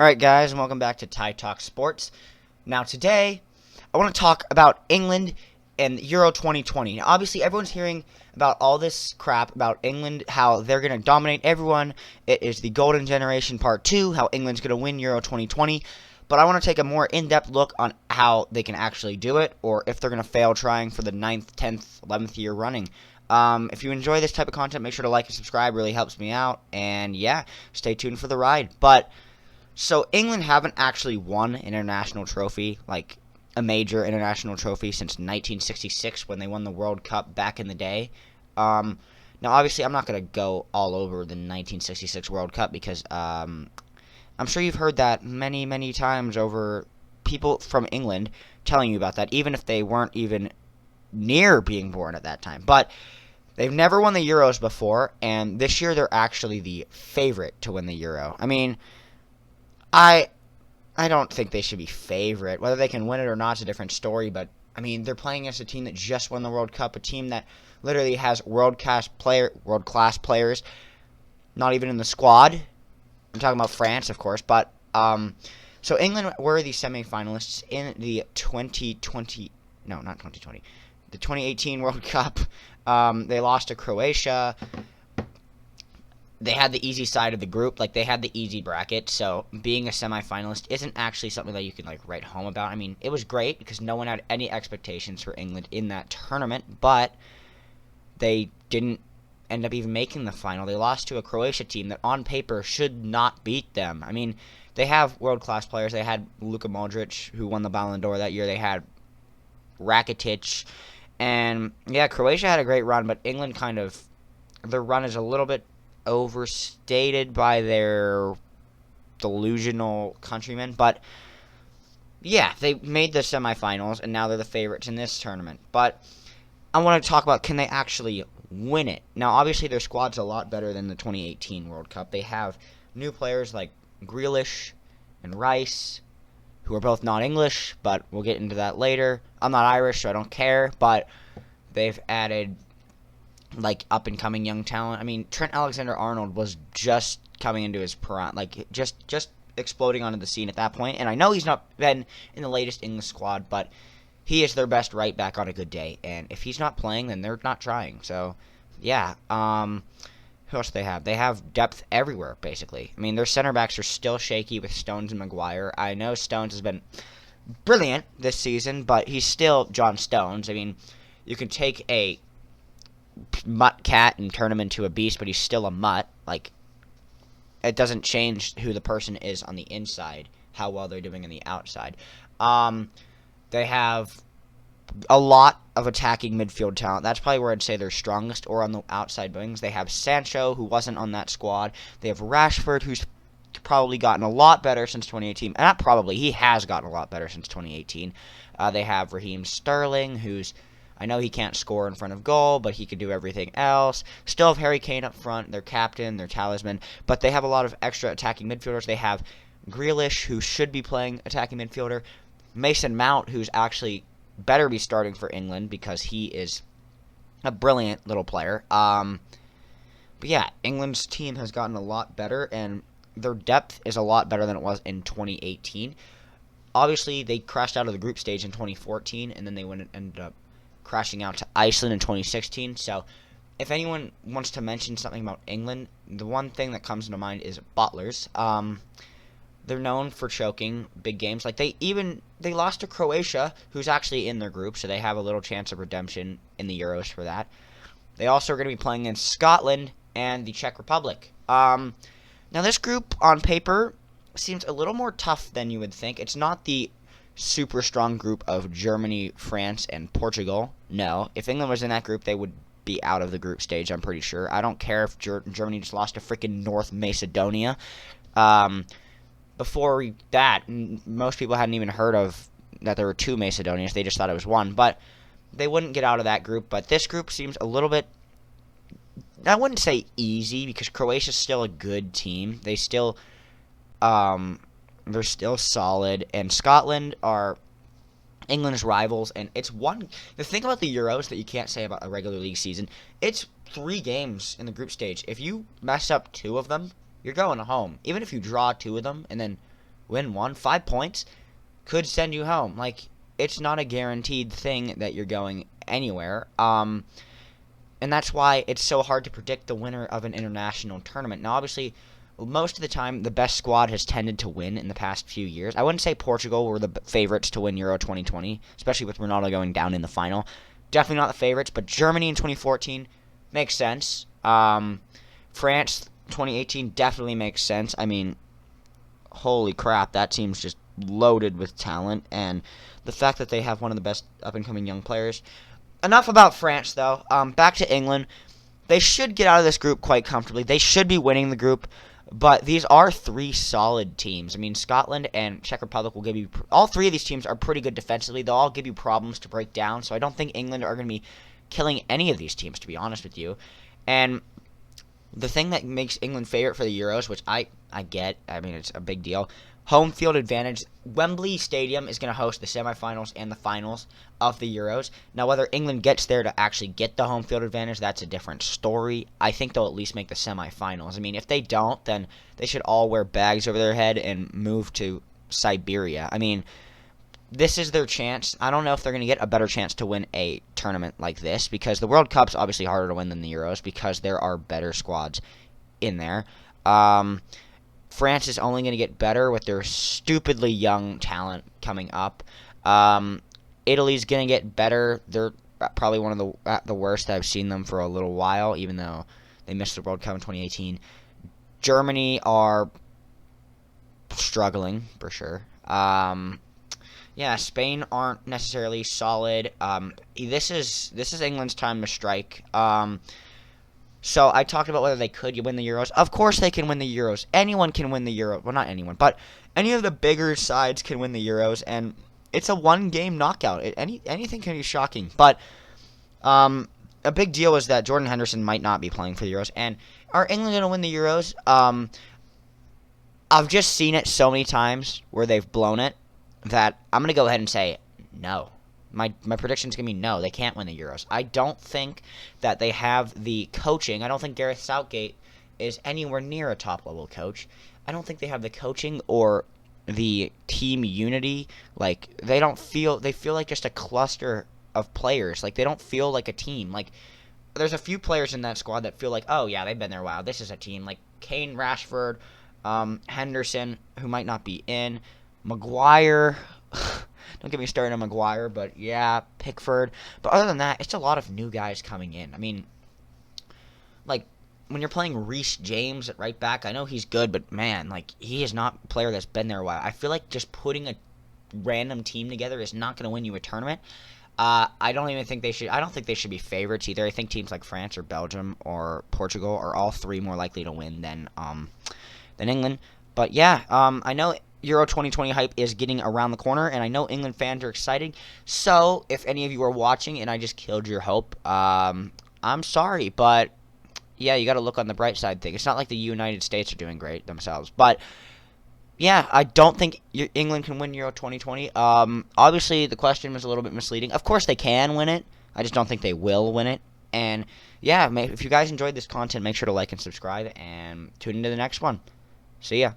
Alright guys, and welcome back to Ty Talk Sports. Now today, I want to talk about England and Euro 2020. Now obviously everyone's hearing about all this crap about England, how they're going to dominate everyone. It is the Golden Generation Part 2, how England's going to win Euro 2020. But I want to take a more in-depth look on how they can actually do it, or if they're going to fail trying for the 9th, 10th, 11th year running. If you enjoy this type of content, make sure to like and subscribe. It really helps me out. And yeah, stay tuned for the ride. So England haven't actually won an international trophy, like a major international trophy, since 1966 when they won the World Cup back in the day. Now, obviously, I'm not going to go all over the 1966 World Cup because I'm sure you've heard that many, many times over people from England telling you about that, even if they weren't even near being born at that time. But they've never won the Euros before, and this year they're actually the favorite to win the Euro. I mean, I don't think they should be favorite. Whether they can win it or not is a different story, but I mean, they're playing against a team that just won the World Cup, a team that literally has world-class players, not even in the squad. I'm talking about France, of course, but so England were the semifinalists in the 2018 World Cup. They lost to Croatia. They had the easy side of the group, like they had the easy bracket, so being a semifinalist isn't actually something that you can like write home about. I mean, it was great because no one had any expectations for England in that tournament, but they didn't end up even making the final. They lost to a Croatia team that on paper should not beat them. I mean, they have world-class players. They had Luka Modric, who won the Ballon d'Or that year. They had Rakitic, and yeah, Croatia had a great run, but England their run is a little bit overstated by their delusional countrymen, but yeah, they made the semifinals and now they're the favorites in this tournament. But I want to talk about, can they actually win it? Now obviously their squad's a lot better than the 2018 World Cup. They have new players like Grealish and Rice, who are both not English, but we'll get into that later. I'm not Irish, so I don't care, but they've added like up-and-coming young talent. I mean, Trent Alexander-Arnold was just coming into his prime, like just exploding onto the scene at that point. And I know he's not been in the latest English squad, but he is their best right back on a good day. And if he's not playing, then they're not trying. So, yeah. Who else do they have? They have depth everywhere, basically. I mean, their center backs are still shaky with Stones and Maguire. I know Stones has been brilliant this season, but he's still John Stones. I mean, you can take a mutt cat and turn him into a beast, but he's still a mutt. Like, it doesn't change who the person is on the inside, how well they're doing on the outside. They have a lot of attacking midfield talent. That's probably where I'd say they're strongest, or on the outside wings. They have Sancho, who wasn't on that squad. They have Rashford, who's probably gotten a lot better since 2018. Not probably, he has gotten a lot better since 2018. They have Raheem Sterling, who's, I know he can't score in front of goal, but he could do everything else. Still have Harry Kane up front, their captain, their talisman, but they have a lot of extra attacking midfielders. They have Grealish, who should be playing attacking midfielder. Mason Mount, who's actually better be starting for England because he is a brilliant little player. But yeah, England's team has gotten a lot better, and their depth is a lot better than it was in 2018. Obviously, they crashed out of the group stage in 2014, and then they ended up crashing out to Iceland in 2016. So if anyone wants to mention something about England, the one thing that comes to mind is butlers. They're known for choking big games. Like they lost to Croatia, who's actually in their group, so they have a little chance of redemption in the Euros for that. They also are going to be playing against Scotland and the Czech Republic. Now this group on paper seems a little more tough than you would think. It's not the super strong group of Germany, France, and Portugal. No, if England was in that group, they would be out of the group stage, I'm pretty sure. I don't care if Germany just lost to freaking North Macedonia. Before that, most people hadn't even heard of that there were two Macedonians. They just thought it was one. But they wouldn't get out of that group. But this group seems a little bit, I wouldn't say easy, because Croatia's still a good team. They're still solid, and Scotland are England's rivals, and the thing about the Euros that you can't say about a regular league season, it's 3 games in the group stage. If you mess up 2 of them, you're going home. Even if you draw 2 of them and then win one. 5 points could send you home. Like, it's not a guaranteed thing that you're going anywhere. And that's why it's so hard to predict the winner of an international tournament. Now, obviously, most of the time, the best squad has tended to win in the past few years. I wouldn't say Portugal were the favorites to win Euro 2020, especially with Ronaldo going down in the final. Definitely not the favorites, but Germany in 2014 makes sense. France 2018 definitely makes sense. I mean, holy crap, that team's just loaded with talent, and the fact that they have one of the best up-and-coming young players. Enough about France, though. Back to England. They should get out of this group quite comfortably. They should be winning the group, but these are 3 solid teams. I mean, Scotland and Czech Republic will give you... All 3 of these teams are pretty good defensively. They'll all give you problems to break down, so I don't think England are going to be killing any of these teams, to be honest with you. And the thing that makes England favorite for the Euros, which I get, I mean, it's a big deal, home field advantage. Wembley Stadium is going to host the semifinals and the finals of the Euros. Now, whether England gets there to actually get the home field advantage, that's a different story. I think they'll at least make the semifinals. I mean, if they don't, then they should all wear bags over their head and move to Siberia. I mean, this is their chance. I don't know if they're going to get a better chance to win a tournament like this, because the World Cup's obviously harder to win than the Euros because there are better squads in there. France is only going to get better with their stupidly young talent coming up. Italy's going to get better. They're probably one of the worst. I've seen them for a little while, even though they missed the World Cup in 2018. Germany are struggling, for sure. Yeah, Spain aren't necessarily solid. This is England's time to strike. So I talked about whether they could win the Euros. Of course they can win the Euros. Anyone can win the Euro. Well, not anyone, but any of the bigger sides can win the Euros, and it's a one-game knockout. Anything can be shocking. But a big deal is that Jordan Henderson might not be playing for the Euros. And are England going to win the Euros? I've just seen it so many times where they've blown it that I'm going to go ahead and say no. My prediction is going to be no. They can't win the Euros. I don't think that they have the coaching. I don't think Gareth Southgate is anywhere near a top-level coach. I don't think they have the coaching or the team unity. Like, they feel like just a cluster of players. Like, they don't feel like a team. Like, there's a few players in that squad that feel like, oh, yeah, they've been there. Wow, this is a team. Like, Kane, Rashford, Henderson, who might not be in, Maguire. Don't get me started on Maguire, but yeah, Pickford. But other than that, it's a lot of new guys coming in. I mean, like, when you're playing Reece James at right back, I know he's good, but man, like, he is not a player that's been there a while. I feel like just putting a random team together is not going to win you a tournament. I don't think they should be favorites either. I think teams like France or Belgium or Portugal are all 3 more likely to win than England. But yeah, I know Euro 2020 hype is getting around the corner, and I know England fans are excited. So, if any of you are watching and I just killed your hope, I'm sorry, but yeah, you got to look on the bright side thing. It's not like the United States are doing great themselves, but yeah, I don't think England can win Euro 2020. Obviously, the question was a little bit misleading. Of course, they can win it. I just don't think they will win it. And yeah, if you guys enjoyed this content, make sure to like and subscribe, and tune into the next one. See ya.